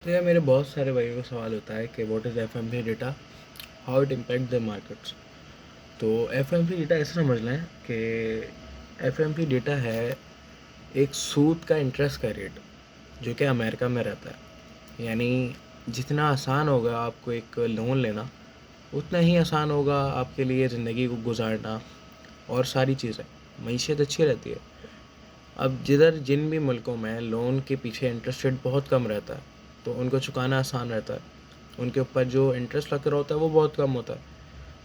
तो यार मेरे बहुत सारे भाइयों का सवाल होता है कि what is FMC data, how it impact the markets. तो एफएमसी डेटा ऐसे समझ लें कि एफएमसी डेटा है एक सूद का इंटरेस्ट का रेट जो कि अमेरिका में रहता है। यानी जितना आसान होगा आपको एक लोन लेना, उतना ही आसान होगा आपके लिए ज़िंदगी को गुजारना और सारी चीज़ें। मईशत अच्छी रहती है। अब जिन भी मुल्कों में लोन के पीछे इंटरेस्ट रेट बहुत कम रहता है, तो उनको चुकाना आसान रहता है। उनके ऊपर जो इंटरेस्ट लग रहा होता है वो बहुत कम होता है।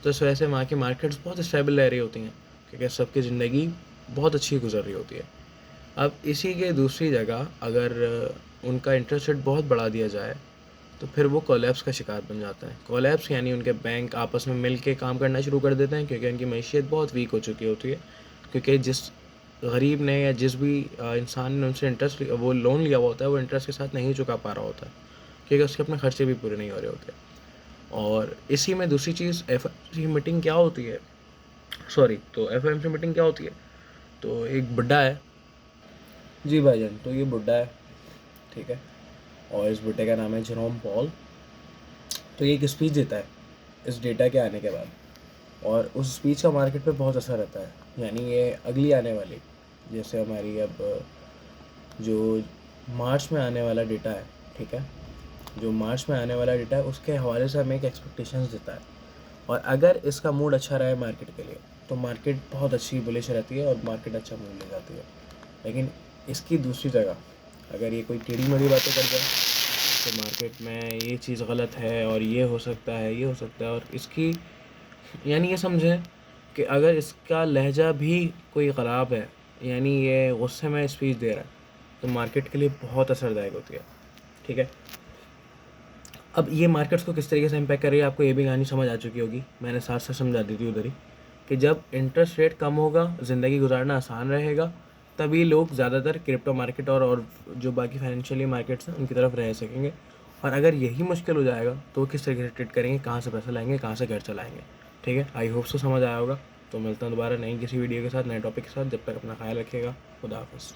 तो इस वजह से वहाँ की मार्केट्स बहुत स्टेबल रह रही होती हैं, क्योंकि सबकी ज़िंदगी बहुत अच्छी गुजर रही होती है। अब इसी के दूसरी जगह अगर उनका इंटरेस्ट रेट बहुत बढ़ा दिया जाए, तो फिर वो कोलैप्स का शिकार बन जाता है। कोलैप्स यानी उनके बैंक आपस में मिल के काम करना शुरू कर देते हैं, क्योंकि उनकी मैशियत बहुत वीक हो चुकी होती है। क्योंकि जिस गरीब ने या जिस भी इंसान ने उनसे इंटरेस्ट वो लोन लिया हुआ होता है, वो इंटरेस्ट के साथ नहीं चुका पा रहा होता है, क्योंकि उसके अपने खर्चे भी पूरे नहीं हो रहे होते। और इसी में दूसरी चीज़ एफ मीटिंग क्या होती है, सॉरी, तो एफ मीटिंग क्या होती है। तो एक बुड्ढा है, जी भाईजान, तो ये बुड्ढा है, ठीक है, और इस बुड्ढे का नाम है जेरोम पॉल। तो ये एक स्पीच देता है इस डेटा के आने के बाद, और उस स्पीच का मार्केट पे बहुत असर रहता है। यानी ये अगली आने वाली, जैसे हमारी अब जो मार्च में आने वाला डेटा है, ठीक है, जो मार्च में आने वाला डेटा है उसके हवाले से हमें एक एक्सपेक्टेशंस देता है। और अगर इसका मूड अच्छा रहा है मार्केट के लिए, तो मार्केट बहुत अच्छी बुलिश रहती है और मार्केट अच्छा मूड ले जाती है। लेकिन इसकी दूसरी जगह अगर ये कोई टेढ़ी मेढ़ी बातें कर जाए तो मार्केट में ये चीज़ गलत है और ये हो सकता है, ये हो सकता है, और इसकी यानी ये समझें कि अगर इसका लहजा भी कोई ख़राब है, यानी ये गुस्से में स्पीच दे रहा है, तो मार्केट के लिए बहुत असरदायक होती है, ठीक है। अब ये मार्केट्स को किस तरीके से इम्पैक्ट कर रही है, आपको ये भी कहानी समझ आ चुकी होगी, मैंने साथ साथ समझा दी थी उधर ही, कि जब इंटरेस्ट रेट कम होगा, ज़िंदगी गुजारना आसान रहेगा, तभी लोग ज़्यादातर क्रिप्टो मार्केट और जो बाकी फाइनेंशियली मार्केट्स हैं उनकी तरफ रह सकेंगे। और अगर यही मुश्किल हो जाएगा तो किस तरीके से ट्रेड करेंगे, कहाँ से पैसा लाएंगे, कहाँ से घर चलाएंगे। ठीक है, आई होप सो समझ आया होगा। तो मिलता हूँ दोबारा नई किसी वीडियो के साथ, नए टॉपिक के साथ। जब तक अपना ख्याल रखिएगा। खुदा हाफ़िज़।